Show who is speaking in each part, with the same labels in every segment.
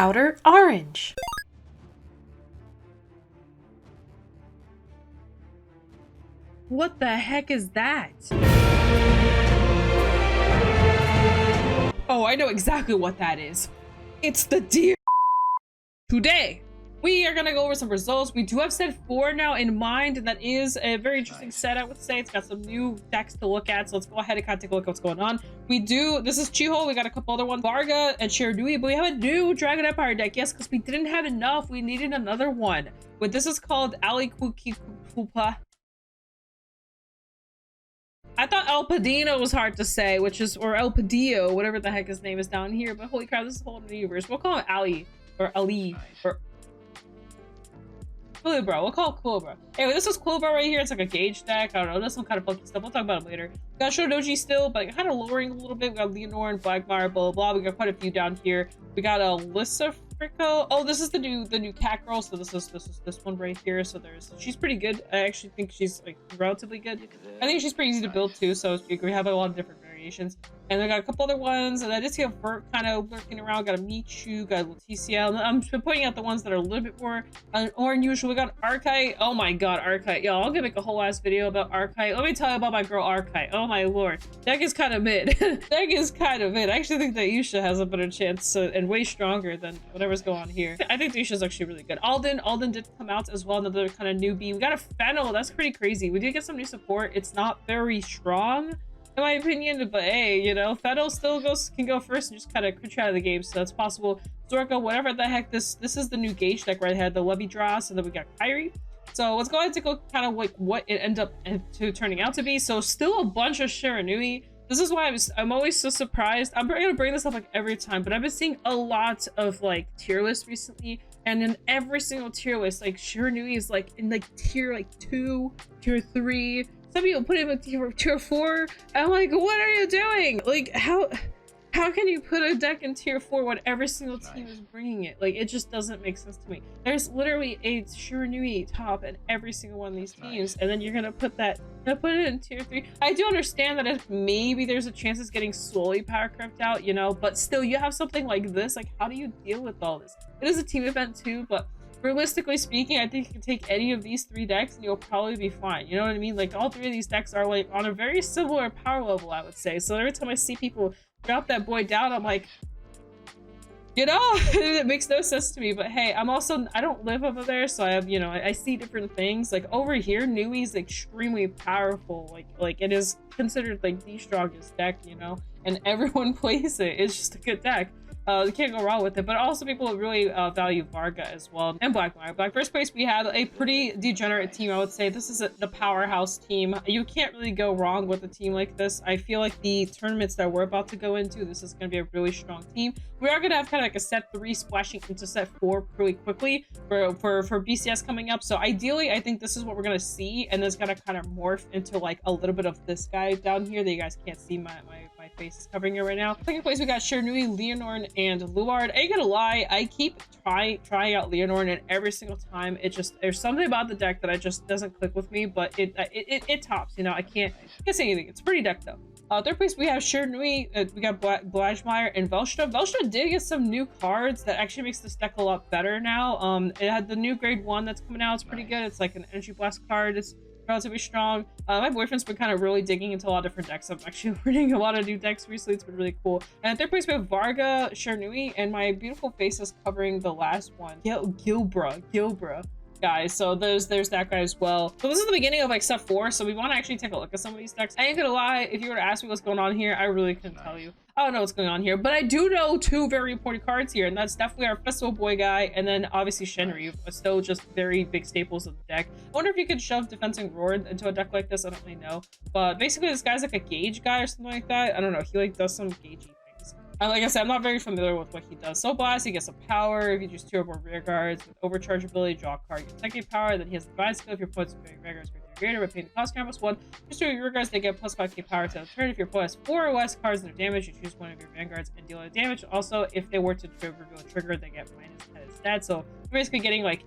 Speaker 1: Outer Orange. What the heck is that? Oh, I know exactly what that is. It's the deer. Today, we are gonna go over some results. We do have set 4 now in mind, and that is a very interesting set, I would say. It's got some new decks to look at, so let's go ahead and kind of take a look at what's going on. This is Chiho, we got a couple other ones, Varga and Shiranui, but we have a new Dragon Empire deck. Yes, because we didn't have enough, we needed another one. But this is called Ali Kupa. I thought El Padino was hard to say, or El Padillo, whatever the heck his name is down here, but holy crap, this is a whole new universe. We'll call it Ali, or Ali, or Kulibra. We'll call it Kulibra. Anyway, this is Kulibra right here. It's like a gauge deck. I don't know. That's some kind of funky stuff. We'll talk about it later. We got Shodoji still, but kind of lowering a little bit. We got Leonore and Blackmire, blah, blah, blah. We got quite a few down here. We got Alyssa Frico. Oh, this is the new cat girl. So this is this one right here. So she's pretty good. I actually think she's like relatively good. I think she's pretty easy to build too. So we have a lot of different variations. And I got a couple other ones, and I just see a Vert kind of lurking around. Got a Michu, got a Leticia. I'm pointing out the ones that are a little bit more unusual. We got Archite. Oh my god, Archite. Yo, I'm gonna make a whole ass video about Archite. Let me tell you about my girl Archite. Oh my lord. Deck is kind of mid. Deck is kind of mid. I actually think that Yusha has a better chance and way stronger than whatever's going on here. I think Yusha's actually really good. Alden did come out as well, another kind of newbie. We got a Fennel. That's pretty crazy. We did get some new support. It's not very strong, in my opinion, but hey, you know, Fennel still can go first and just kind of crit out of the game, so that's possible. Zorka, whatever the heck, this is the new gauge deck right ahead, the Levy Dross, and then we got Kyrie. So let's go ahead and take a look kind of like what it ended up turning out to be. So still a bunch of Shiranui. This is why I'm always so surprised. I'm gonna bring this up like every time, but I've been seeing a lot of like tier lists recently, and in every single tier list, like Shiranui is like in like tier like 2, tier 3. Some people put him in tier 4. I'm like, what are you doing? Like, how can you put a deck in tier 4 when every single team is bringing it? Like, it just doesn't make sense to me. There's literally a Shiranui top in every single one of these teams, and then you're gonna put it in tier 3. I do understand that if maybe there's a chance it's getting slowly power crept out, you know, but still, you have something like this. Like, how do you deal with all this? It is a team event too, but realistically speaking, I think you can take any of these 3 decks and you'll probably be fine. You know what I mean? Like, all 3 of these decks are like on a very similar power level, I would say. So every time I see people drop that boy down, I'm like, you know, it makes no sense to me. But hey, I don't live over there, so I have, you know, I see different things. Like over here, Nui is extremely powerful. Like it is considered like the strongest deck, you know, and everyone plays it. It's just a good deck. You can't go wrong with it, but also people really value Varga as well, and Blackmire. First place, we have a pretty degenerate team, I would say. This is the powerhouse team. You can't really go wrong with a team like this. I feel like the tournaments that we're about to go into, this is going to be a really strong team. We are going to have kind of like a set 3 splashing into set 4 really quickly for BCS coming up. So ideally, I think this is what we're going to see, and it's going to kind of morph into like a little bit of this guy down here that you guys can't see. My face is covering it right now. Second place, we got Shiranui, Leonore, and Luard. I ain't gonna lie, I keep trying out Leonore, and every single time there's something about the deck that just doesn't click with me, but it tops, you know. I can't say anything. It's a pretty deck though. Third place, we have Shiranui, we got Blajmire and Velstra. Velstra did get some new cards that actually makes this deck a lot better now. It had the new grade 1 that's coming out. It's pretty good. It's like an Energy Blast card. It's relatively strong. My boyfriend's been kind of really digging into a lot of different decks. I'm actually learning a lot of new decks recently. It's been really cool. And third place, we have Varga, Shiranui, and my beautiful face is covering the last one. Gilbra. Guys, so there's that guy as well. So this is the beginning of like set 4, so we want to actually take a look at some of these decks. I ain't gonna lie, if you were to ask me what's going on here, I really couldn't tell you. I don't know what's going on here, but I do know 2 very important cards here, and that's definitely our Festival Boy guy, and then obviously Shenryu, still just very big staples of the deck. I wonder if you could shove Defensing Roar into a deck like this. I don't really know, but basically this guy's like a gauge guy or something like that. I don't know, he like does some gagey things. Like I said, I'm not very familiar with what he does. Soul Blast, he gets some power if you just 2 or more rear guards. With overcharge ability, draw a card, get technique power. Then he has Divine Skill if your opponent's rear guards greater, by paying the cost count +1. Just 2 of your rear guards, they get plus 5k power to the turn. If your opponent has 4 or less cards in their damage, you choose one of your Vanguards and deal a damage. Also, if they were to reveal a trigger, they get -10 instead. So you're basically getting like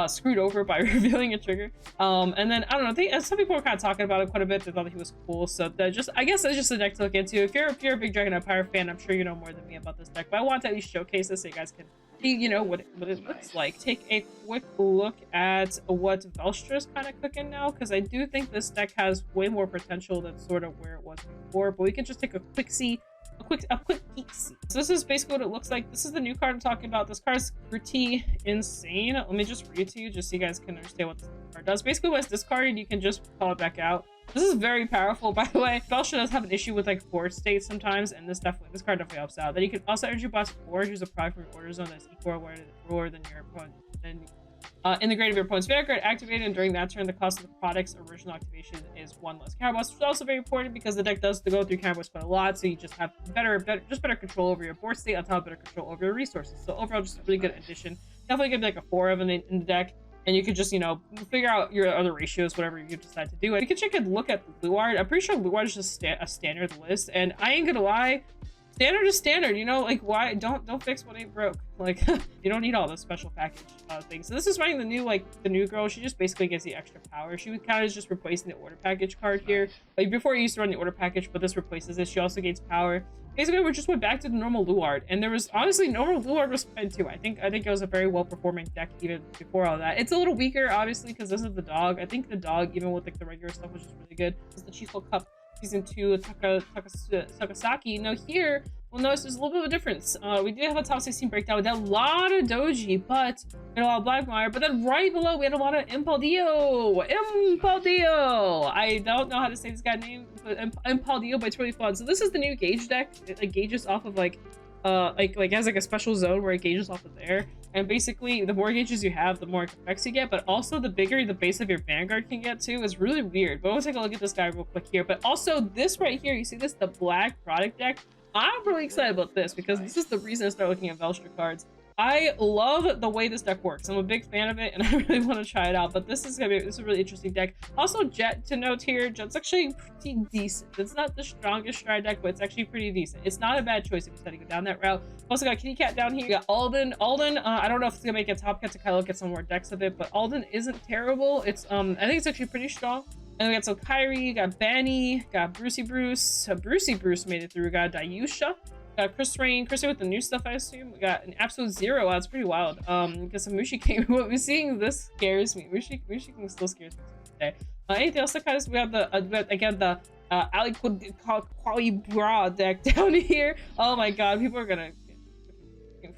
Speaker 1: screwed over by revealing a trigger. And then I don't know, some people were kind of talking about it quite a bit. They thought that he was cool, so I guess it's just a deck to look into. If you're a big Dragon Empire fan, I'm sure you know more than me about this deck, but I want to at least showcase this so you guys can you know, what it looks like. Take a quick look at what Velstra's kind of cooking now, because I do think this deck has way more potential than sort of where it was before, but we can just take a quick see. A quick peek see. So this is basically what it looks like. This is the new card I'm talking about. This card is pretty insane. Let me just read it to you just so you guys can understand what this card does. Basically, when it's discarded, you can just call it back out. This is very powerful, by the way. Velstra does have an issue with like board state sometimes, and this card definitely helps out. Then you can also energy blast 4, use a product from your order zone that's equal or lower than your opponent. Then in the grade of your opponent's Vanguard, activated, and during that turn, the cost of the product's original activation is 1 less counterblast, which is also very important because the deck does go through counterblast quite a lot, so you just have better control over your board state on top of better control over your resources. So overall, just a really good addition. Definitely gonna be like a 4 of in the deck, and you could just, you know, figure out your other ratios, whatever you decide to do. And you can take a look at the Blue Art. I'm pretty sure Blue Art is just a standard list, and I ain't gonna lie, standard is standard, you know, like why don't fix what ain't broke. Like you don't need all those special package things. So this is running the new girl. She just basically gets the extra power. She would kind of just replacing the order package card here. Like before, you used to run the order package, but this replaces it. She also gains power. Basically, we just went back to the normal Luard, and there was honestly normal Luard was fine too. I think it was a very well performing deck even before all that. It's a little weaker, obviously, because this is the dog. I think the dog, even with like the regular stuff, was just really good. This is the Chiefs World Cup Season 2 Takasaki. Now here, we'll notice there's a little bit of a difference. We did have a top 16 breakdown. We had a lot of Doji, but we had a lot of Blackmire. But then right below, we had a lot of Impaldio. I don't know how to say this guy's name, but Impaldio, but it's really fun. So this is the new gauge deck. It like gauges off of like has like a special zone where it gauges off of there, and basically the more gauges you have, the more effects you get, but also the bigger the base of your Vanguard can get too. Is really weird. But we'll take a look at this guy real quick here. But also this right here, you see this, the black product deck. I'm really excited about this because this is the reason I started looking at Velstra cards. I love the way this deck works. I'm a big fan of it, and I really want to try it out. But this is a really interesting deck. Also, Jet to note here, Jet's actually pretty decent. It's not the strongest stride deck, but it's actually pretty decent. It's not a bad choice if you decide to go down that route. Also got Kitty Cat down here. We got Alden. I don't know if it's gonna make a top cut to kind of look at some more decks of it, but Alden isn't terrible. It's I think it's actually pretty strong. And we got some Kyrie, got Banny, got Brucey Bruce. Brucey Bruce made it through. We got Dayusha. Got Chris Rain with the new stuff, I assume. We got an Absolute Zero. Wow, it's pretty wild. We got some Mushi King. What we're seeing, this scares me. Mushi King still scares me today. Anything else that kind of, we have the Ali Quali Bra deck down here. Oh my god, people are gonna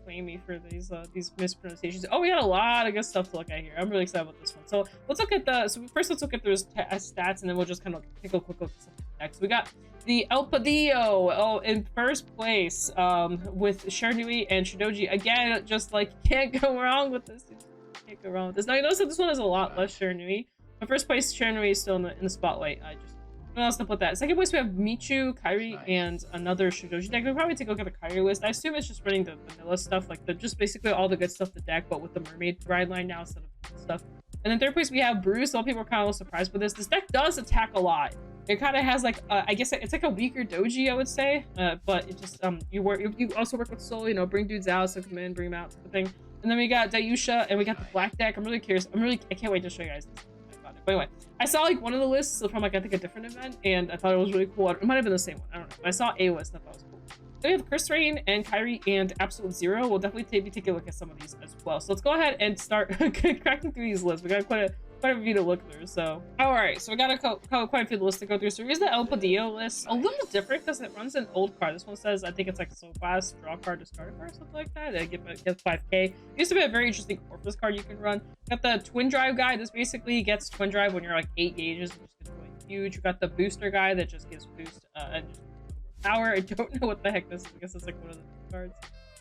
Speaker 1: flame me for these mispronunciations. Oh, we got a lot of good stuff to look at here. I'm really excited about this one. So let's look at first let's look at those stats, and then we'll just kind of take a quick look at something next. We got the El Padillo in first place with Shernui and Shidoji. Again, just like can't go wrong with this. Can't go wrong with this. Now you notice that this one has a lot less Shernui. But first place Shernui is still in the spotlight. What else to put that? Second place we have Michu, Kyrie, and another Shidoji deck. We'll probably take a look at the Kyrie list. I assume it's just running the vanilla stuff, like just basically all the good stuff the deck, but with the mermaid ride line now instead of stuff. And then third place we have Bruce. Some people are kind of a little surprised with this. This deck does attack a lot. It kind of has like I guess it's like a weaker Doji, I would say. But it just you also work with Soul, you know, bring dudes out, so come in, bring them out, type of thing. And then we got Dayusha, and we got the black deck. I'm really curious. I can't wait to show you guys this. But anyway, I saw like one of the lists from like I think a different event, and I thought it was really cool. It might have been the same one. I don't know. But I saw a list that I thought was cool. So we have Chris Rain and Kyrie and Absolute Zero. We'll definitely be taking a look at some of these as well. So let's go ahead and start cracking through these lists. We got quite a few to look through. So all right, so we got quite a few lists to go through. So here's the El Padillo list. A little different because it runs an old card. This one says I think it's like Soul Class, draw card, discard a card, something like that. It gets 5k. It used to be a very interesting Orphus card you can run. Got the Twin Drive guy. This basically gets Twin Drive when you're like 8 gauges. It just gets really huge. You got the Booster guy that just gives boost and just power. I don't know what the heck this is. I guess it's like one of the cards.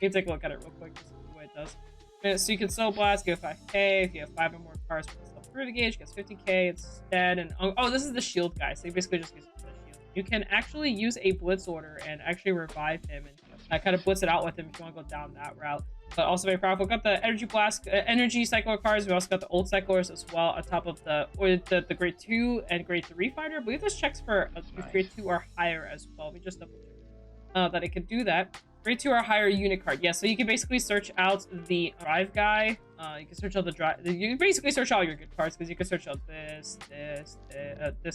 Speaker 1: You can take a look at it real quick just to see what it does. So you can Soul Blast, give 5k. If you have 5 or more cards through the gauge, gets 50k instead. And oh, this is the shield guy, so he basically just gives the shield. You can actually use a blitz order and actually revive him and kind of blitz it out with him if you want to go down that route. But also very powerful. Got the energy blast, energy cycler cards. We also got the old cyclers as well on top of the grade 2 and grade 3 fighter. I believe this checks for grade 2 or higher as well. We just double check that it can do that. Grade 2 or higher unit card. Yeah, so you can basically search out the drive guy. You can search out the drive. You can basically search all your good cards because you can search out this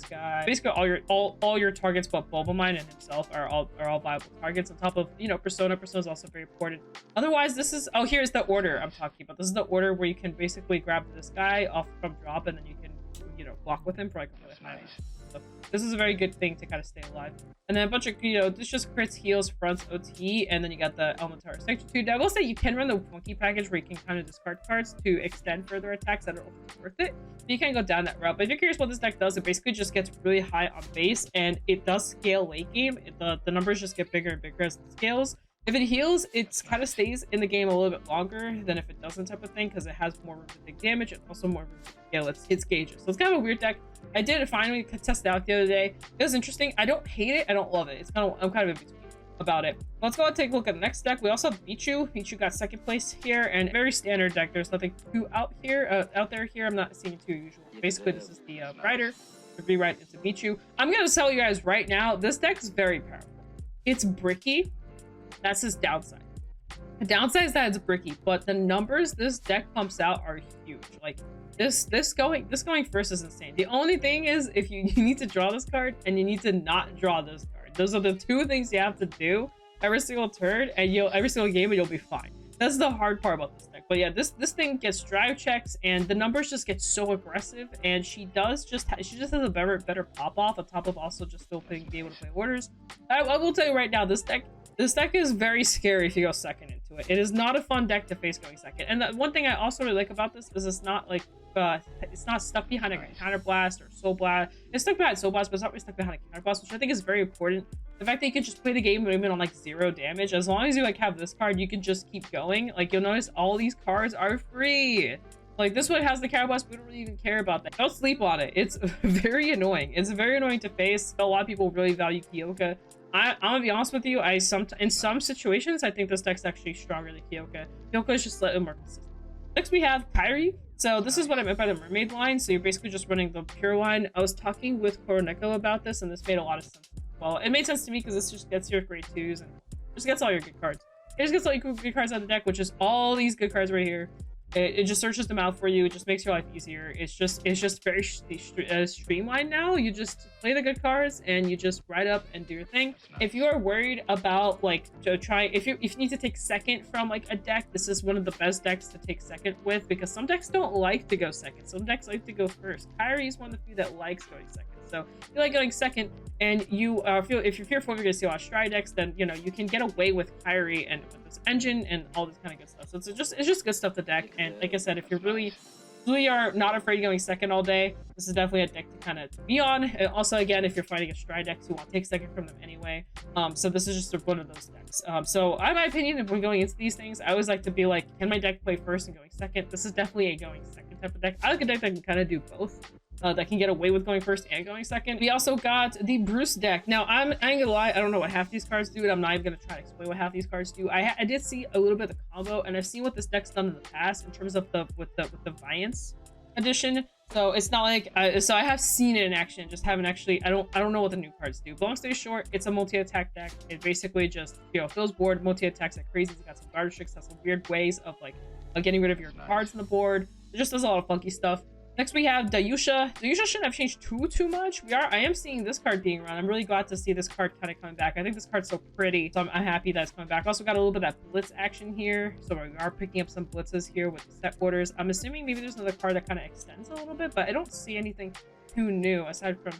Speaker 1: guy. Basically, all your targets, but Bulbamine and himself are all viable targets. On top of Persona. Persona is also very important. Otherwise, this is here's the order I'm talking about. This is the order where you can basically grab this guy off from drop, and then you can block with him for like a really high. So this is a very good thing to kind of stay alive. And then a bunch of, this just crits, heals, fronts, OT, and then you got the Elementar Sector 2. Now, I will say you can run the Funky package where you can kind of discard cards to extend further attacks. I don't know if it's worth it, but you can go down that route. But if you're curious what this deck does, it basically just gets really high on base, and it does scale late game. The numbers just get bigger and bigger as it scales. If it heals, it kind of stays in the game a little bit longer than if it doesn't, type of thing, because it has more room to take damage and also more room to scale its gauges. So it's kind of a weird deck. I did finally test it out the other day. It was interesting. I don't hate it. I don't love it. I'm kind of in between about it. Let's go and take a look at the next deck. We also have Michu. Michu got second place here, and very standard deck. There's nothing too out there here. I'm not seeing too usual. Basically, this is the writer to rewrite into Michu. I'm gonna tell you guys right now, this deck is very powerful. It's bricky. That's his downside. The downside is that it's bricky, but the numbers this deck pumps out are huge. Like this going first is insane. The only thing is, if you need to draw this card and you need to not draw this card. Those are the two things you have to do every single turn, and every single game, and you'll be fine. That's the hard part about this deck. But yeah, this thing gets drive checks, and the numbers just get so aggressive, and she just has a better pop off on top of also just still being able to play orders. I will tell you right now, this deck is very scary if you go second into it. It is not a fun deck to face going second. And the one thing I also really like about this is it's not like it's not stuck behind a counter blast or soul blast. It's stuck behind soul blast, but it's not really stuck behind a counter blast, which I think is very important. The fact that you can just play the game even on like 0 damage, as long as you like have this card, you can just keep going. Like you'll notice all these cards are free. Like this one has the counter blast, we don't really even care about that. Don't sleep on it. It's very annoying. It's very annoying to face. A lot of people really value Kyoka. I'm gonna be honest with you, in some situations I think this deck's actually stronger than Kyoka. Kyoka is just slightly more consistent. Next we have Kairi. So this is what I meant by the mermaid line. So you're basically just running the pure line. I was talking with Koroneko about this, and this made a lot of sense. Well, it made sense to me because this just gets your grade 2s and just gets all your good cards. It just gets all your good cards out of the deck, which is all these good cards right here. It just searches them out for you. It just makes your life easier. It's just very streamlined now. You just play the good cards and you just ride up and do your thing. If you are worried about like if you need to take second from like a deck, this is one of the best decks to take second with, because some decks don't like to go second. Some decks like to go first. Kairi is one of the few that likes going second. So if you like going second and you if you're fearful you're gonna see a lot of stride decks, then you can get away with Kairi and with this engine and all this kind of good stuff. So it's just good stuff to deck. And like I said, if you're really are not afraid of going second all day, this is definitely a deck to kind of be on. And also, again, if you're fighting a stride deck who want to take second from them anyway, so this is just one of those decks. So in my opinion, if we're going into these things, I always like to be like, can my deck play first and going second? This is definitely a going second type of deck. I like a deck that can kind of do both. That can get away with going first and going second. We also got the Bruce deck. Now, I ain't gonna lie, I don't know what half these cards do, and I'm not even gonna try to explain what half these cards do. I did see a little bit of the combo, and I've seen what this deck's done in the past in terms of with the Viance edition. So it's not like so I have seen it in action, just haven't actually. I don't know what the new cards do. But long story short, it's a multi-attack deck. It basically just fills board, multi-attacks like crazy. It's got some garbage tricks, has some weird ways of like getting rid of your cards on the board. It just does a lot of funky stuff. Next we have Dayusha. Dayusha shouldn't have changed too much. I am seeing this card being run. I'm really glad to see this card kind of coming back. I think this card's so pretty, so I'm happy that it's coming back. Also got a little bit of that blitz action here, so we are picking up some blitzes here with the set orders. I'm assuming maybe there's another card that kind of extends a little bit, but I don't see anything too new aside from.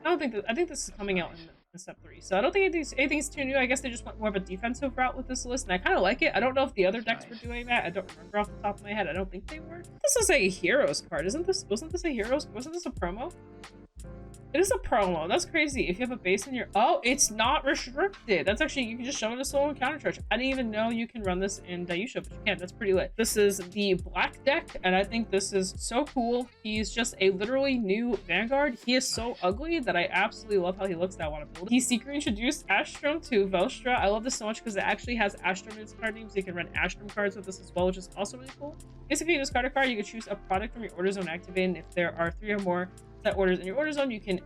Speaker 1: I think this is coming out in step 3, so I don't think anything's too new. I guess they just went more of a defensive route with this list, and I kind of like it. I don't know if the other decks were doing that. I don't remember off the top of my head. I don't think they were. This is a Heroes card, wasn't this a Heroes? Wasn't this a promo? It is a promo. That's crazy. If you have a base in your... Oh, it's not restricted. That's actually... You can just show it a solo and counter charge. I didn't even know you can run this in Dayusha, but you can. That's pretty lit. This is the black deck, and I think this is so cool. He's just a literally new Vanguard. He is so ugly that I absolutely love how he looks that I want to build. He secret introduced Astrum to Velstra. I love this so much because it actually has Astrum in its card name, so you can run Astrum cards with this as well, which is also really cool. Basically, you discard a card, you can choose a product from your order zone activated, and if there are 3 or more set orders in your order zone, you can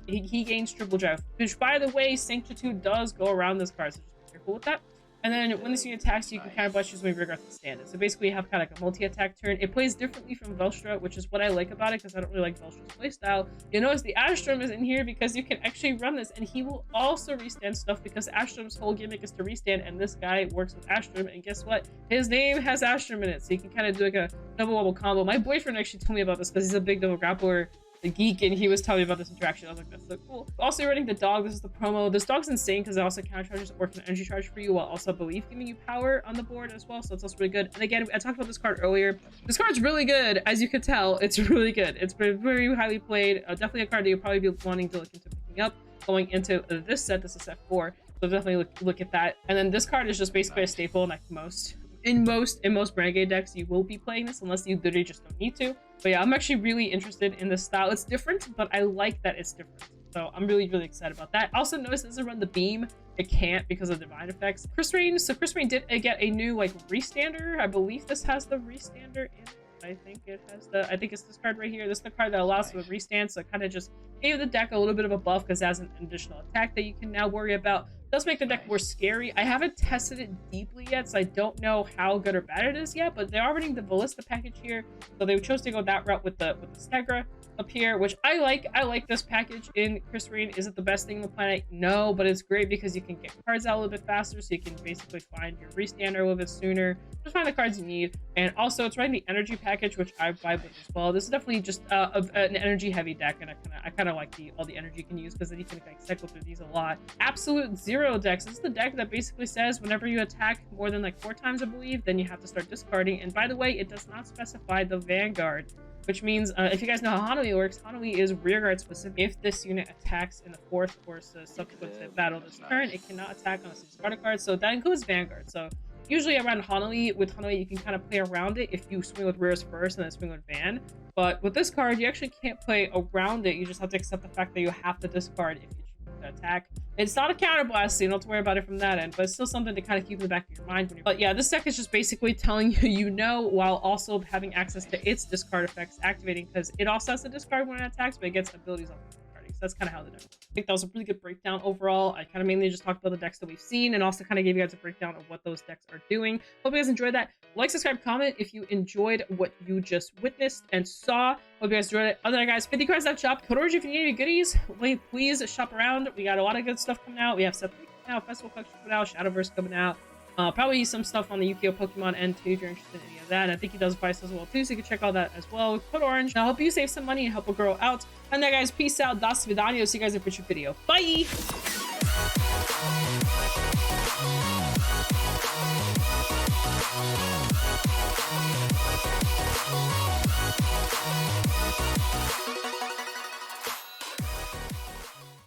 Speaker 1: he gains triple drive, which by the way Sanctitude does go around this card, so just be careful with that. And then when this unit attacks, you can kind of choose when Vanguard to stand it. So basically you have kind of like a multi-attack turn. It plays differently from Velstra, which is what I like about it because I don't really like Velstra's playstyle. You'll notice the Astrum is in here because you can actually run this, and he will also restand stuff because Astrum's whole gimmick is to restand, and this guy works with Astrum, and guess what? His name has Astrum in it, so you can kind of do like a double wobble combo. My boyfriend actually told me about this because he's a big double grappler, the geek, and he was telling me about this interaction. I was like, that's so cool. Also running the dog. This is the promo. This dog's insane because it also counter charges or an energy charge for you, while also I believe giving you power on the board as well. So it's also really good. And again, I talked about this card earlier. This card's really good, as you could tell. It's really good. It's been very highly played. Definitely a card that you'll probably be wanting to look into picking up going into this set. This is set 4. So definitely look at that. And then this card is just basically a staple in most Renegade decks. You will be playing this unless you literally just don't need to. But yeah, I'm actually really interested in this style. It's different, but I like that it's different. So I'm really excited about that. Also notice it doesn't run the beam. It can't because of divine effects. Chris Rain. So Chris Rain did get a new like restander. I believe this has the restander in it. I think it's this card right here. This is the card that allows for the restand. So it kind of just gave the deck a little bit of a buff because it has an additional attack that you can now worry about. It does make the deck more scary. I haven't tested it deeply yet, so I don't know how good or bad it is yet, but they are running the Ballista package here. So they chose to go that route with the Stegra up here, which I like. I like this package in Chris Rain. Is it the best thing on the planet? No, but it's great because you can get cards out a little bit faster, so you can basically find your restander a little bit sooner. Just find the cards you need. And also it's running the energy package, which I vibe with as well. This is definitely just an energy heavy deck, and I kind of like all the energy you can use because then you can like cycle through these a lot. Absolute Zero decks. This is the deck that basically says whenever you attack more than like 4 times, I believe, then you have to start discarding. And by the way, it does not specify the Vanguard, which means if you guys know how Hanami works, Hanami is rearguard specific. If this unit attacks in the 4th or subsequent to battle this turn, it cannot attack on a discarded card. So that includes Vanguard. So usually around Hanami, with Hanami, you can kind of play around it if you swing with Rares first and then swing with Van. But with this card, you actually can't play around it. You just have to accept the fact that you have to discard if you choose to attack. It's not a counterblast, so you don't have to worry about it from that end, but it's still something to kind of keep in the back of your mind. But yeah, this deck is just basically telling you while also having access to its discard effects activating, because it also has to discard when it attacks, but it gets abilities on discarding. So that's kind of how the deck works. I think that was a really good breakdown overall. I kind of mainly just talked about the decks that we've seen and also kind of gave you guys a breakdown of what those decks are doing. Hope you guys enjoyed that. Like, subscribe, comment if you enjoyed what you just witnessed and saw. Hope you guys enjoyed it. Other than that, guys, 50 cards left shop. Code OuterOrange if you need any goodies. Please shop around. We got a lot of good stuff coming out. We have stuff coming out, Festival Collection coming out, Shadowverse coming out. Probably some stuff on the Yu-Gi-Oh! Pokemon end too if you're interested in any of that. And I think he does price as well too, so you can check all that as well with Code OuterOrange. I'll help you save some money and help it grow out. And then, guys, peace out. Das vidanios. See you guys in a future video. Bye!